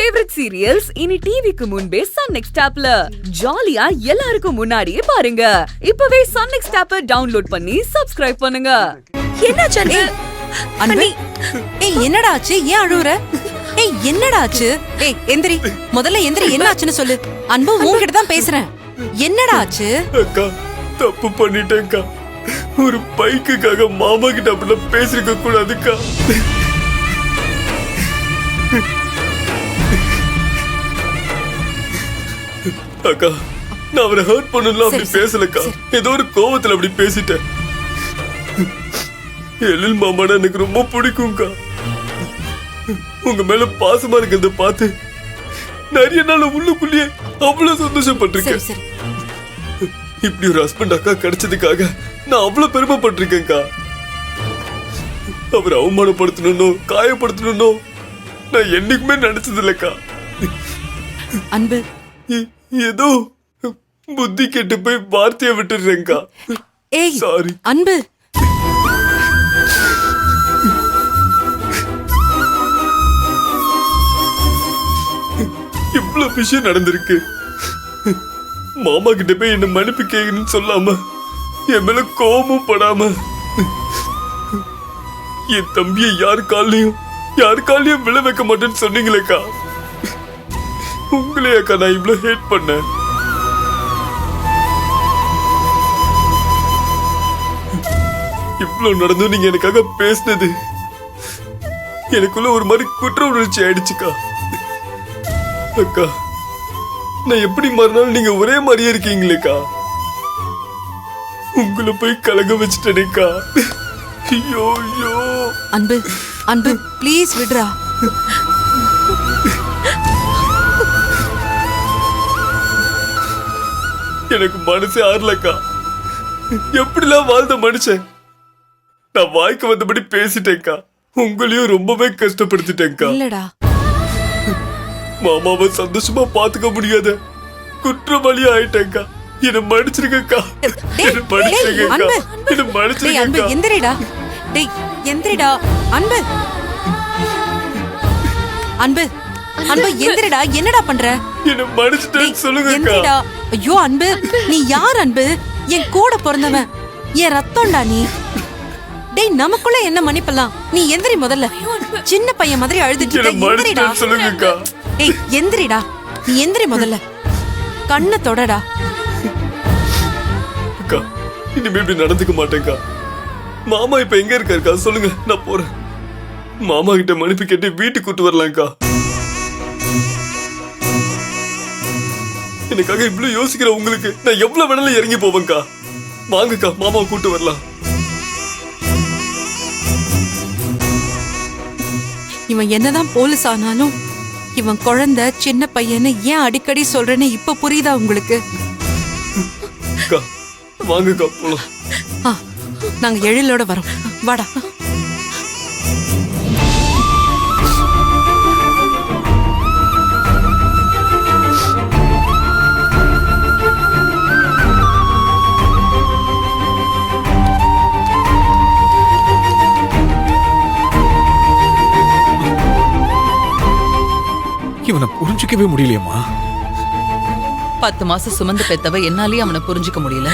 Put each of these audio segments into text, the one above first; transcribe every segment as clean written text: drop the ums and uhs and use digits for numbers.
Favourite serials இனி டிவிக்கு முன்பே சன் நெக்ஸ்ட் ஆப்ல ஜாலியா எல்லாருக்கும் முன்னாடியே பாருங்க. இப்பவே சன் நெக்ஸ்ட் ஆப்பை டவுன்லோட் பண்ணி சப்ஸ்கிரைப் பண்ணுங்க. என்னாச்சு அன்பி? ஏய் என்னடா ஆச்சு? ஏன் அழுவுற? ஏய் என்னடா ஆச்சு? ஏய் எந்திரி, முதல்ல எந்திரி. என்ன ஆச்சுன்னு சொல்லு. அன்பு உன்கிட்ட தான் பேசுறேன். என்னடா ஆச்சு? அக்கா தப்பு பண்ணிட்டேன்க்கா. ஒரு பைக்குக்காக மாமா கிட்ட அப்படிலாம் பேசிருக்க கூடாதுக்கா. அக்கா நான் அவரை ஹர்ட் பண்ணலாம் அப்படி பேசலக்கா. ஏதோ ஒரு கோவத்துல அப்படி பேசிட்டேன். எழில் மாமானா எனக்கு ரொம்ப பிடிக்கும்க்கா. உங்க மேல பாசமா இருக்கிறத பார்த்து நிறைய நாள் உள்ளுக்குள்ளேயே அவ்வளவு சந்தோஷப்பட்டிருக்கேன். இப்படி ஒரு ஹஸ்பண்ட் அக்கா கிடைச்சதுக்காக நான் அவ்வளவு பெருமைப்பட்டிருக்கேன்க்கா. அவர் அவமானப்படுத்தணும் காயப்படுத்தணும் நான் என்னைக்குமே நினைச்சது இல்லக்கா. அன்பு ஏதோ புத்தி கெட்டு போய் வார்த்தையை விட்டுறேன்க்கா. ஏய் சாரி அன்பு. இவ்வளவு விஷயம் நடந்திருக்கு. மாமா கிட்ட போய் என்ன மன்னிப்பு கேட்கணும்னு சொல்லாம என் மேல கோபமும் படாம என் தம்பியை யாரு காலையும் விழ வைக்க மாட்டேன்னு சொன்னீங்களேக்கா. உங்களையாக்கா நான் இவ்வளவு ஹேட் பண்ணேன். இவ்வளவு நடந்தும் நீங்க எனக்காக பேசினது எனக்குள்ள ஒரு மாதிரி குற்ற உணர்ச்சி ஆயிடுச்சுக்கா. அக்கா நான் எப்படி மாறினாலும் நீங்க ஒரே மாதிரியே இருக்கீங்களேக்கா. உங்களை போய் கலங்க வச்சுட்டேனேக்கா. ஐயோ ஐயோ. அன்பு அன்பு ப்ளீஸ் விடுறா. எனக்கு மனசே ஆறலக்கா. எப்படிலாம் வாழ்ந்த மனுஷன் நான் வாய்க்கு வந்தபடி பேசிட்டேன்க்கா. உங்களையும் ரொம்பவே கஷ்டப்படுத்திட்டேன்க்கா. இல்லடா மாமாவை சந்தோஷமா பாத்துக்க முடியாத குற்றவாளி ஆயிட்டேன்க்கா. என்ன மன்னிச்சிருக்கா. என்ன மன்னிச்சிருக்கா. என்ன மன்னிச்சிருக்கா. எந்திரிடா. டேய் எந்திரிடா அன்பு. அன்பு அன்பு எந்திரிடா. என்னடா பண்ற? என்ன மன்னிச்சிட்டேன்னு சொல்லுங்க. எந்திரிடா. ஐயோ அன்பு நீ யார் அன்பு? என் கூட பிறந்தவன், என் ரத்தம்டா நீ. டேய் நமக்குள்ள என்ன மன்னிப்பலாம்? நீ எந்திரி முதல்ல. சின்ன பையன் மாதிரி அழுதுட்டு எந்திரிடா. சொல்லுங்கக்கா. ஏய் எந்திரிடா. நீ எந்திரி முதல்ல. கண்ணை தொடடா. அக்கா இனிமே இப்படி நடந்துக்க மாட்டேன்க்கா. மாமா இப்ப எங்க இருக்காருக்கா சொல்லுங்க, நான் போறேன். மாமா கிட்ட மன்னிப்பு கேட்டு வீட்டுக்கு கூட்டு வரலாம்க்கா. எனக்காக இவ்வளவு யோசிக்கிற உங்களுக்கு நான் எவ்வளவு வேணாலும் இறங்கி போவேன்க்கா. வாங்கக்கா மாமாவை கூட்டு வரலாம். இவன் என்னதான் போலீஸ் ஆனாலும் இவன் குழந்தை சின்ன பையன்னு ஏன் அடிக்கடி சொல்றேன்னு இப்ப புரியுதா உங்களுக்கு? அக்கா வாங்கக்கா போலாம். நாங்க எழிலோட வரோம். வாடா. இவனை புரிஞ்சுக்கவே முடியலையம்மா. 10 மாசம் சுமந்து பெத்தவ என்னாலே அவனை புரிஞ்சுக்க முடியல.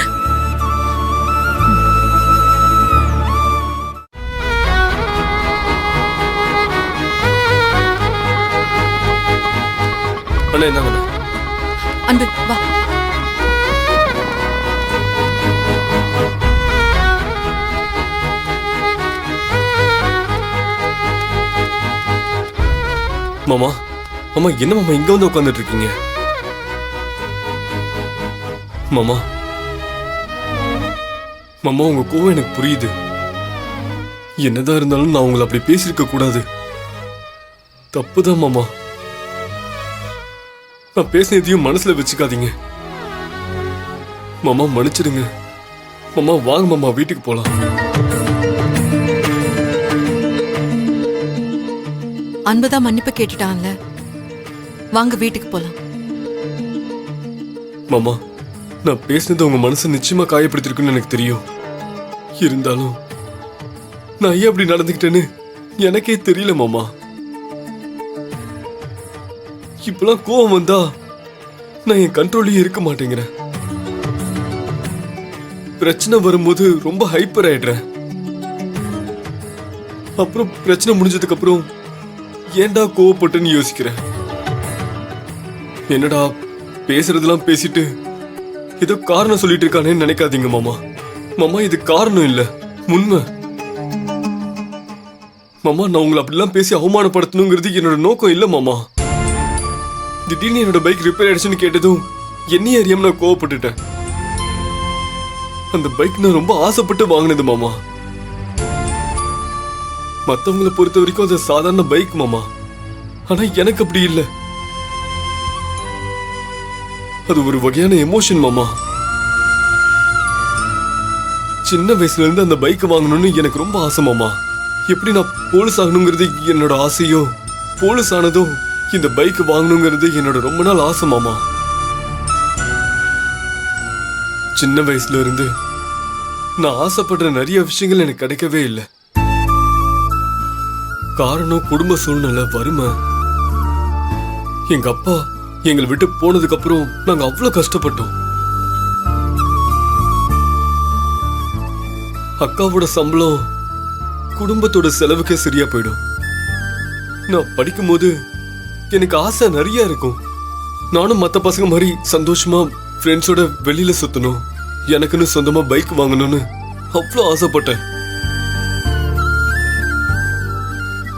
அன்பு வா. மாமா மாமா என்ன மாமா இங்க வந்து உட்கார்ந்துட்டு இருக்கீங்க? மாமா மாமா உங்க கோவம் எனக்கு புரியுது. என்னதான் இருந்தாலும் நான் உங்களை அப்படி பேசியிருக்க கூடாது. தப்புதான் மாமா. நான் பேசினதையும் மனசுல வச்சுக்காதீங்க மாமா. மன்னிச்சிடுங்க மாமா. வாங்க மாமா வீட்டுக்கு போலாம். அன்புதான் மன்னிப்பு கேட்டுட்டான்ல. வாங்க வீட்டுக்கு போலாம். மாமா நான் பேசினது உங்க மனசை நிச்சயமா காயப்படுத்திருக்குன்னு எனக்கு தெரியும். இருந்தாலும் நான் ஏன் அப்படி நடந்துக்கிட்டேன்னு எனக்கே தெரியல மாமா. இப்பெல்லாம் கோவம் வந்தா நான் என் கண்ட்ரோல்லயே இருக்க மாட்டேங்கிறேன். பிரச்சனை வரும்போது ரொம்ப ஹைப்பர் ஆயிடுறேன். அப்புறம் பிரச்சனை முடிஞ்சதுக்கு அப்புறம் ஏன்டா கோவப்பட்டுன்னு யோசிக்கிறேன். என்னடா பேசுறதெல்லாம் பேசிட்டு ஏதோ காரணம் சொல்லிட்டு இருக்கானேன்னு நினைக்காதீங்க மாமா. மாமா இது காரணம் இல்ல, உண்மை. மாமா நான் உங்களை அப்படிலாம் பேசி அவமானப்படுத்தணுங்கிறது என்னோட நோக்கம் இல்ல மாமா. திடீர்னு என்னோட பைக் ரிப்பேர் ஆயிடுச்சுன்னு கேட்டதும் என்னையே அறியாம நான் கோவப்பட்டுட்டேன். அந்த பைக் நான் ரொம்ப ஆசைப்பட்டு வாங்கினது மாமா. மத்தவங்களை பொறுத்த வரைக்கும் அது சாதாரண பைக் மாமா. ஆனா எனக்கு அப்படி இல்ல. அது ஒரு வகையான எமோஷன் மாமா. சின்ன வயசுல இருந்து அந்த பைக் வாங்கணும்னு எனக்கு ரொம்ப ஆசை மாமா. எப்படி நான் போலீஸ் ஆகணுங்கிறது என்னோட ஆசையோ, போலீஸ் ஆனதும் இந்த பைக் வாங்கணுங்கிறது என்னோட ரொம்ப நாள் ஆசை மாமா. சின்ன வயசுல இருந்து நான் ஆசைப்படுற நிறைய விஷயங்கள் எனக்கு கிடைக்கவே இல்லை. காரணம் குடும்ப சூழ்நிலை, வறுமை. எங்க அப்பா எங்களை விட்டு போனதுக்கு அப்புறம் நாங்க அவ்வளவு கஷ்டப்பட்டோம். அக்காவோட சம்பளம் குடும்பத்தோட செலவுக்கே சரியா போயிடும். நான் படிக்கும் போது எனக்கு ஆசை நிறைய இருக்கும். நானும் மத்த பசங்க மாதிரி சந்தோஷமா ஃப்ரெண்ட்ஸோட வெளியில சுத்தணும், எனக்குன்னு சொந்தமா பைக் வாங்கணும்னு அவ்வளவு ஆசைப்பட்டேன்.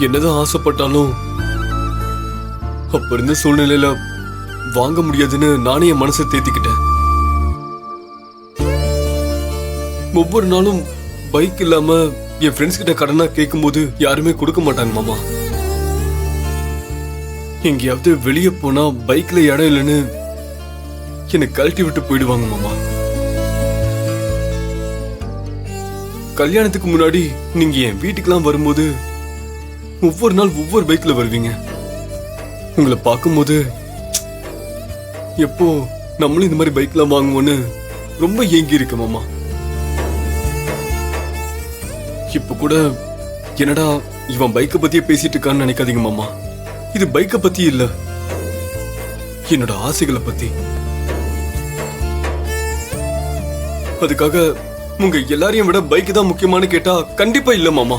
என்னதான் ஆசைப்பட்டாலும் அப்ப இருந்த சூழ்நிலையில வாங்க முடியாதுன்னு நானே என் மனசை தேத்திக்கிட்டேன். ஒவ்வொரு நாளும் பைக் இல்லாம என் ஃப்ரெண்ட்ஸ் கிட்ட கடனா கேட்கும் போது யாருமே கொடுக்க மாட்டாங்க மாமா. எங்கேயாவது வெளியே போனா பைக்ல இடம் இல்லைன்னு என்னை கழட்டி விட்டு போயிடுவாங்க மாமா. கல்யாணத்துக்கு முன்னாடி நீங்க என் வீட்டுக்கெல்லாம் வரும்போது ஒவ்வொரு நாள் ஒவ்வொரு பைக்ல வருவீங்க. உங்களை பார்க்கும்போது எப்போ நம்மளும் இந்த மாதிரி பைக்லாம் வாங்குவோன்னு ரொம்ப ஏங்கி இருக்கு மாமா. இப்ப கூட என்னடா இவன் பைக்கை பத்தியே பேசிட்டு இருக்கான்னு நினைக்காதீங்க மாமா. இது பைக்கை பத்தி இல்ல, என்னோட ஆசைகளை பத்தி. அதுக்காக உங்க எல்லாரையும் விட பைக் தான் முக்கியமானு கேட்டா கண்டிப்பா இல்ல மாமா.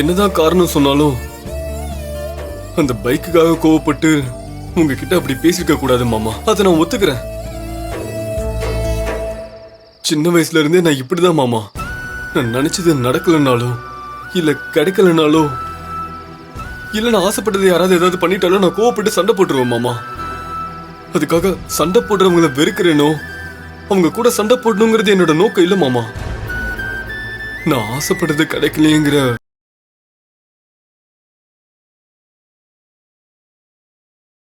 என்னதான் காரணம் சொன்னாலும் அந்த பைக்குக்காக கோவப்பட்டு உங்ககிட்ட அப்படி பேசிருக்க கூடாது மாமா. அதை நான் ஒத்துக்கிறேன். சின்ன வயசுல இருந்தே நான் இப்படிதான் மாமா. நான் நினைச்சது நடக்கலனாலும் இல்ல கிடைக்கலனாலோ இல்ல நான் ஆசைப்பட்டது யாராவது ஏதாவது பண்ணிட்டாலும் நான் கோவப்பட்டு சண்டை போட்டுருவேன் மாமா. அதுக்காக சண்டை போடுறவங்களை வெறுக்கிறேனோ அவங்க கூட சண்டை போடணுங்கிறது என்னோட நோக்கம் இல்ல மாமா. நான் ஆசைப்பட்டது கிடைக்கலையேங்கிற